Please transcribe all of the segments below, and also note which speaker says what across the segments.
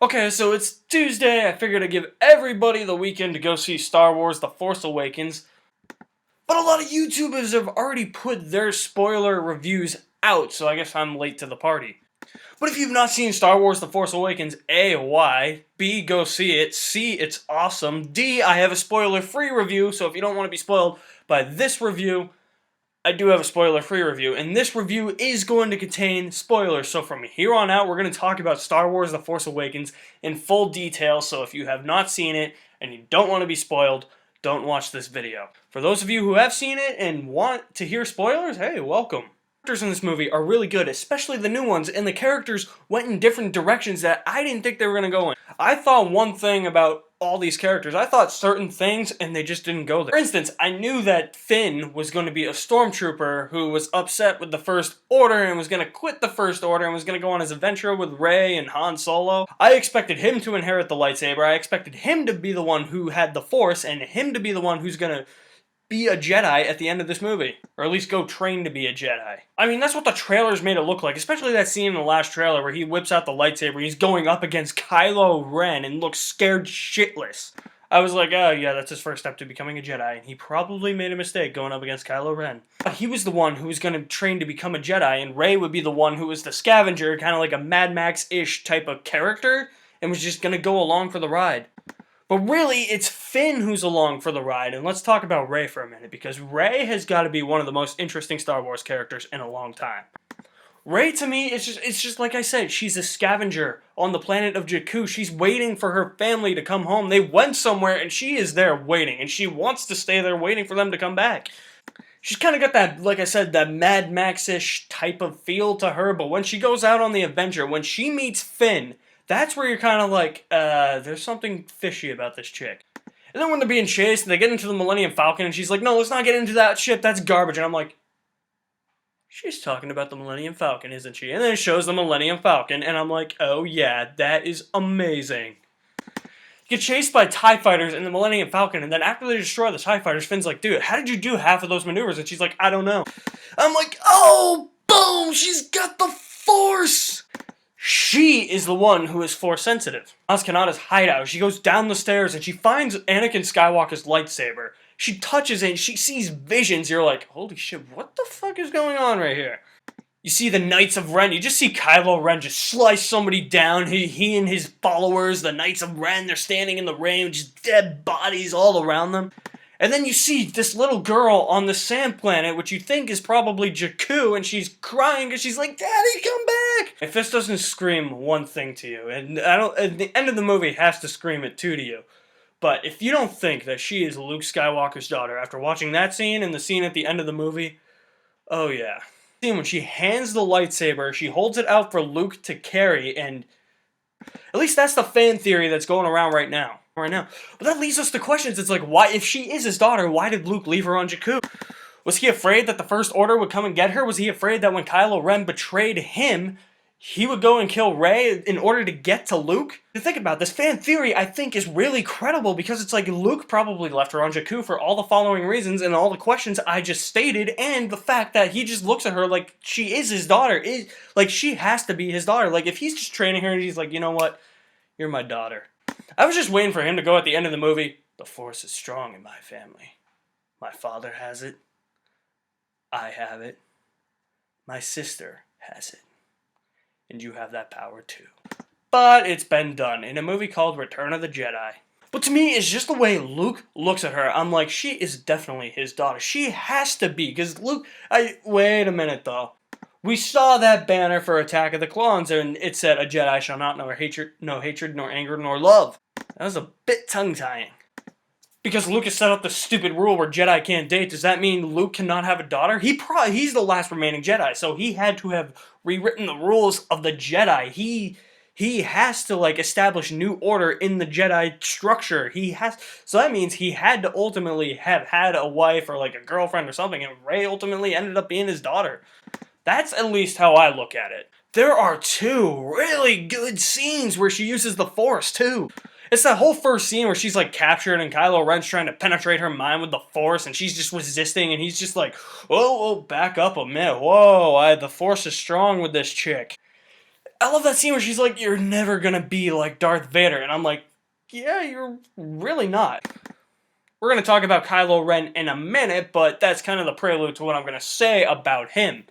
Speaker 1: Okay, so it's Tuesday. I figured I'd give everybody the weekend to go see Star Wars The Force Awakens. But a lot of YouTubers have already put their spoiler reviews out, so I guess I'm late to the party. But if you've not seen Star Wars The Force Awakens, A, why? B, go see it. C, it's awesome. D, I have a spoiler-free review, so if you don't want to be spoiled by this review, I do have a spoiler-free review, and this review is going to contain spoilers, so from here on out, we're going to talk about Star Wars The Force Awakens in full detail, so if you have not seen it, and you don't want to be spoiled, don't watch this video. For those of you who have seen it and want to hear spoilers, hey, welcome. The characters in this movie are really good, especially the new ones, and the characters went in different directions that I didn't think they were going to go in. I thought one thing about all these characters. I thought certain things, and they just didn't go there. For instance, I knew that Finn was going to be a stormtrooper who was upset with the First Order and was going to quit the First Order and was going to go on his adventure with Rey and Han Solo. I expected him to inherit the lightsaber. I expected him to be the one who had the Force and him to be the one who's going to be a Jedi at the end of this movie. Or at least go train to be a Jedi. I mean, that's what the trailers made it look like, especially that scene in the last trailer where he whips out the lightsaber, he's going up against Kylo Ren and looks scared shitless. I was like, oh yeah, that's his first step to becoming a Jedi, and he probably made a mistake going up against Kylo Ren. But he was the one who was going to train to become a Jedi, and Rey would be the one who was the scavenger, kind of like a Mad Max-ish type of character, and was just going to go along for the ride. But really, it's Finn who's along for the ride, and let's talk about Rey for a minute, because Rey has got to be one of the most interesting Star Wars characters in a long time. Rey, to me, it's just like I said, she's a scavenger on the planet of Jakku. She's waiting for her family to come home. They went somewhere, and she is there waiting, and she wants to stay there waiting for them to come back. She's kind of got that, like I said, that Mad Max-ish type of feel to her, but when she goes out on the adventure, when she meets Finn, that's where you're kind of like, there's something fishy about this chick. And then when they're being chased, they get into the Millennium Falcon, and she's like, no, let's not get into that ship, that's garbage. And I'm like, she's talking about the Millennium Falcon, isn't she? And then it shows the Millennium Falcon, and I'm like, oh yeah, that is amazing. You get chased by TIE fighters in the Millennium Falcon, and then after they destroy the TIE fighters, Finn's like, dude, how did you do half of those maneuvers? And she's like, I don't know. I'm like, oh, boom, she's got the Force! She is the one who is Force sensitive. Maz Kanata's hideout. She goes down the stairs and she finds Anakin Skywalker's lightsaber. She touches it and she sees visions. You're like, holy shit, what the fuck is going on right here? You see the Knights of Ren. You just see Kylo Ren just slice somebody down. He and his followers, the Knights of Ren, they're standing in the rain with just dead bodies all around them. And then you see this little girl on the sand planet, which you think is probably Jakku, and she's crying because she's like, Daddy, come back! If this doesn't scream one thing to you, and at the end of the movie, it has to scream it too to you. But if you don't think that she is Luke Skywalker's daughter after watching that scene and the scene at the end of the movie, oh yeah. When she hands the lightsaber, she holds it out for Luke to carry, and at least that's the fan theory that's going around right now. But that leads us to questions. It's like, why, if she is his daughter, why did Luke leave her on Jakku? Was he afraid that the First Order would come and get her? Was he afraid that when Kylo Ren betrayed him, he would go and kill Rey in order to get to Luke? To think about this, fan theory, I think, is really credible because it's like Luke probably left her on Jakku for all the following reasons and all the questions I just stated, and the fact that he just looks at her like she is his daughter. Like, she has to be his daughter. Like, if he's just training her and he's like, you know what? You're my daughter. I was just waiting for him to go at the end of the movie, the Force is strong in my family. My father has it. I have it. My sister has it. And you have that power too. But it's been done in a movie called Return of the Jedi. But to me, it's just the way Luke looks at her. I'm like, she is definitely his daughter. She has to be, because Luke... Wait a minute, though. We saw that banner for Attack of the Clones, and it said, a Jedi shall not know hatred, nor anger, nor love. That was a bit tongue-tying. Because Lucas set up the stupid rule where Jedi can't date, does that mean Luke cannot have a daughter? He's the last remaining Jedi, so he had to have rewritten the rules of the Jedi. He has to, like, establish new order in the Jedi structure. So that means he had to ultimately have had a wife or, like, a girlfriend or something, and Rey ultimately ended up being his daughter. That's at least how I look at it. There are two really good scenes where she uses the Force, too. It's that whole first scene where she's, like, captured and Kylo Ren's trying to penetrate her mind with the Force and she's just resisting and he's just like, whoa, back up a minute. Whoa, the Force is strong with this chick. I love that scene where she's like, "You're never gonna be like Darth Vader," and I'm like, "Yeah, you're really not." We're gonna talk about Kylo Ren in a minute, but that's kind of the prelude to what I'm gonna say about him.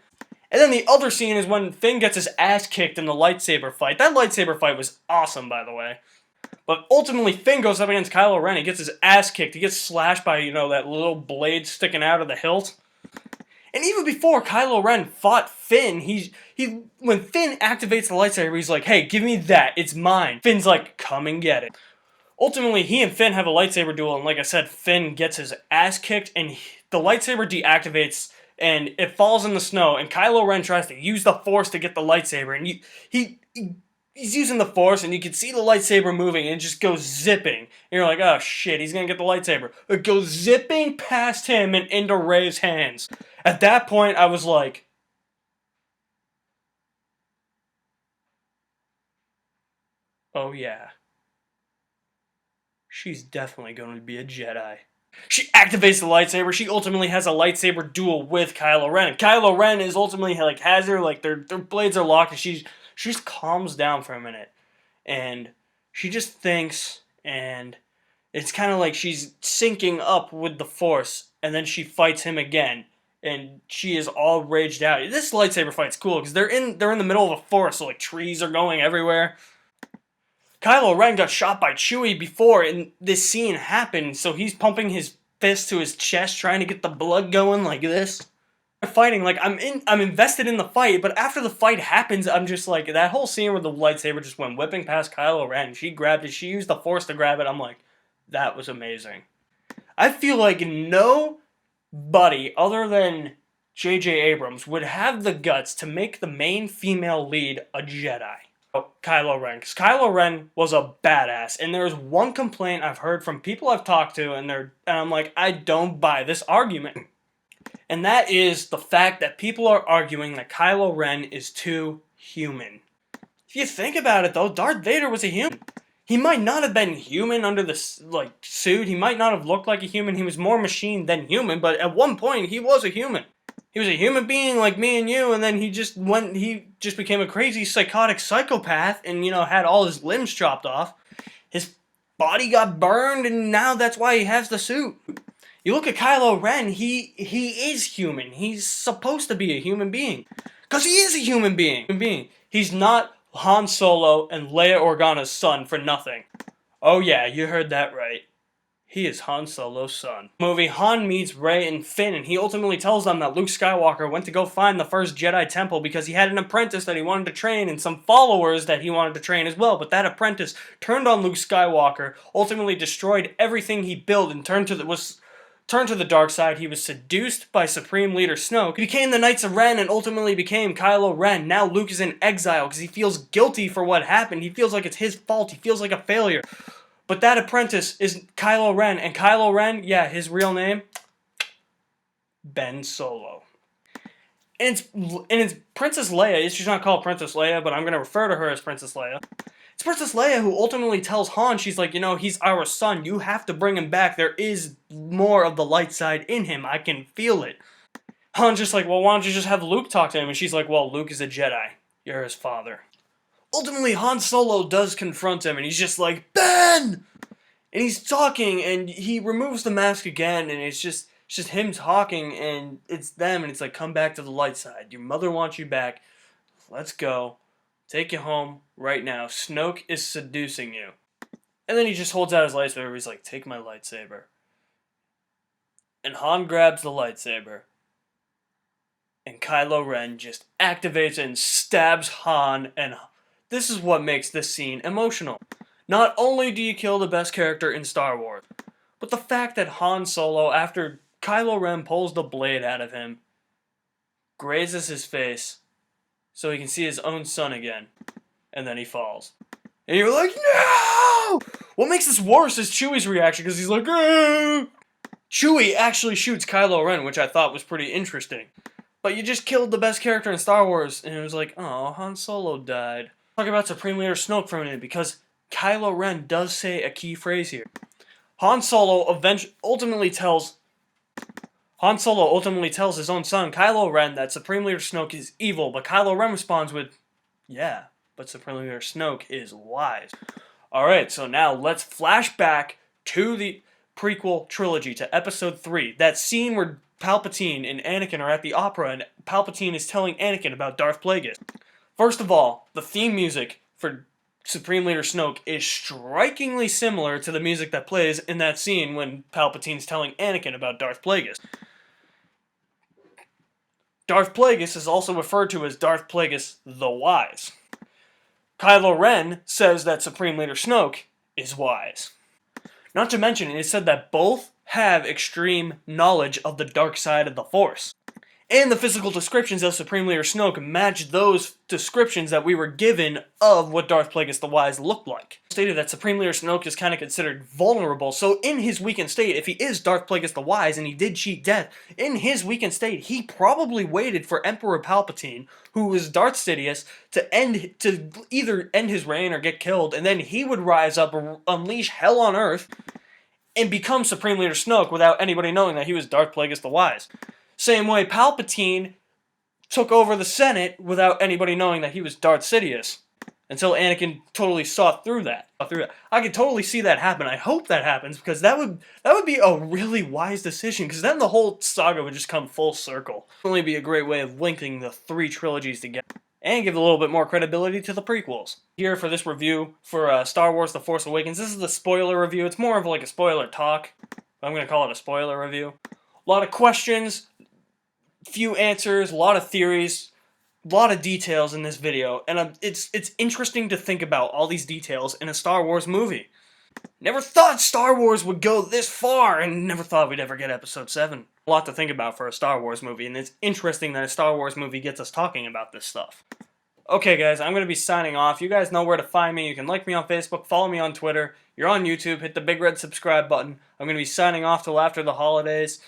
Speaker 1: And then the other scene is when Finn gets his ass kicked in the lightsaber fight. That lightsaber fight was awesome, by the way. But ultimately, Finn goes up against Kylo Ren. He gets his ass kicked. He gets slashed by, that little blade sticking out of the hilt. And even before Kylo Ren fought Finn, when Finn activates the lightsaber, he's like, "Hey, give me that. It's mine." Finn's like, "Come and get it." Ultimately, he and Finn have a lightsaber duel, and like I said, Finn gets his ass kicked, and the lightsaber deactivates, and it falls in the snow, and Kylo Ren tries to use the Force to get the lightsaber, and he's using the Force, and you can see the lightsaber moving, and it just goes zipping. And you're like, oh shit, he's gonna get the lightsaber. It goes zipping past him and into Rey's hands. At that point, I was like, oh yeah. She's definitely going to be a Jedi. She activates the lightsaber. She ultimately has a lightsaber duel with Kylo Ren. Kylo Ren is ultimately has her their blades are locked, and she just calms down for a minute, and she just thinks, and it's kind of like she's syncing up with the Force, and then she fights him again, and she is all raged out. This lightsaber fight's cool because they're in the middle of a forest, so trees are going everywhere. Kylo Ren got shot by Chewie before, and this scene happened, so he's pumping his fist to his chest, trying to get the blood going like this. Fighting, I'm invested in the fight, but after the fight happens, I'm just like, that whole scene where the lightsaber just went whipping past Kylo Ren, she grabbed it, she used the Force to grab it, I'm like, that was amazing. I feel like nobody other than J.J. Abrams would have the guts to make the main female lead a Jedi. Kylo Ren, because Kylo Ren was a badass, and there's one complaint I've heard from people I've talked to, and I'm like, I don't buy this argument, and that is the fact that people are arguing that Kylo Ren is too human. If you think about it, though, Darth Vader was a human. He might not have been human under the suit. He might not have looked like a human. He was more machine than human, but at one point he was a human. He was a human being like me and you, and then he just became a crazy psychotic psychopath and, had all his limbs chopped off. His body got burned, and now that's why he has the suit. You look at Kylo Ren, he is human. He's supposed to be a human being. Because he is a human being. He's not Han Solo and Leia Organa's son for nothing. Oh yeah, you heard that right. He is Han Solo's son. Movie, Han meets Rey and Finn, and he ultimately tells them that Luke Skywalker went to go find the first Jedi Temple because he had an apprentice that he wanted to train and some followers that he wanted to train as well. But that apprentice turned on Luke Skywalker, ultimately destroyed everything he built, and turned to the dark side. He was seduced by Supreme Leader Snoke. He became the Knights of Ren and ultimately became Kylo Ren. Now Luke is in exile because he feels guilty for what happened. He feels like it's his fault. He feels like a failure. But that apprentice is Kylo Ren, and Kylo Ren, yeah, his real name, Ben Solo. And it's Princess Leia. She's not called Princess Leia, but I'm going to refer to her as Princess Leia. It's Princess Leia who ultimately tells Han, she's like, he's our son. You have to bring him back. There is more of the light side in him. I can feel it. Han's just like, well, why don't you just have Luke talk to him? And she's like, well, Luke is a Jedi. You're his father. Ultimately, Han Solo does confront him, and he's just like, Ben! And he's talking, and he removes the mask again, and it's just him talking, and it's them, and it's like, come back to the light side. Your mother wants you back. Let's go. Take you home right now. Snoke is seducing you. And then he just holds out his lightsaber. He's like, take my lightsaber. And Han grabs the lightsaber. And Kylo Ren just activates and stabs Han, and this is what makes this scene emotional. Not only do you kill the best character in Star Wars, but the fact that Han Solo, after Kylo Ren pulls the blade out of him, grazes his face so he can see his own son again, and then he falls. And you're like, no! What makes this worse is Chewie's reaction, because he's like, ah! Chewie actually shoots Kylo Ren, which I thought was pretty interesting. But you just killed the best character in Star Wars, and it was like, oh, Han Solo died. Talk about Supreme Leader Snoke for a minute, because Kylo Ren does say a key phrase here. Han Solo ultimately tells his own son, Kylo Ren, that Supreme Leader Snoke is evil, but Kylo Ren responds with, yeah, but Supreme Leader Snoke is wise. Alright, so now let's flash back to the prequel trilogy, to Episode 3. That scene where Palpatine and Anakin are at the opera, and Palpatine is telling Anakin about Darth Plagueis. First of all, the theme music for Supreme Leader Snoke is strikingly similar to the music that plays in that scene when Palpatine's telling Anakin about Darth Plagueis. Darth Plagueis is also referred to as Darth Plagueis the Wise. Kylo Ren says that Supreme Leader Snoke is wise. Not to mention, it is said that both have extreme knowledge of the dark side of the Force. And the physical descriptions of Supreme Leader Snoke match those descriptions that we were given of what Darth Plagueis the Wise looked like. It stated that Supreme Leader Snoke is kind of considered vulnerable, so in his weakened state, if he is Darth Plagueis the Wise and he did cheat death, in his weakened state, he probably waited for Emperor Palpatine, who was Darth Sidious, to either end his reign or get killed, and then he would rise up, unleash hell on Earth, and become Supreme Leader Snoke without anybody knowing that he was Darth Plagueis the Wise. Same way Palpatine took over the Senate without anybody knowing that he was Darth Sidious. Until Anakin totally saw through that. I could totally see that happen. I hope that happens, because that would be a really wise decision, because then the whole saga would just come full circle. It would be a great way of linking the 3 trilogies together. And give a little bit more credibility to the prequels. Here for this review for Star Wars The Force Awakens. This is the spoiler review. It's more of like a spoiler talk. I'm going to call it a spoiler review. A lot of questions, few answers, a lot of theories, a lot of details in this video, and it's interesting to think about all these details in a Star Wars movie. Never thought Star Wars would go this far, and never thought we'd ever get Episode 7. A lot to think about for a Star Wars movie, and it's interesting that a Star Wars movie gets us talking about this stuff. Okay guys, I'm going to be signing off. You guys know where to find me. You can like me on Facebook, follow me on Twitter. You're on YouTube, hit the big red subscribe button. I'm going to be signing off till after the holidays.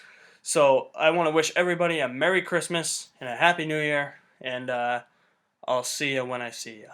Speaker 1: So I want to wish everybody a Merry Christmas and a Happy New Year, and I'll see you when I see you.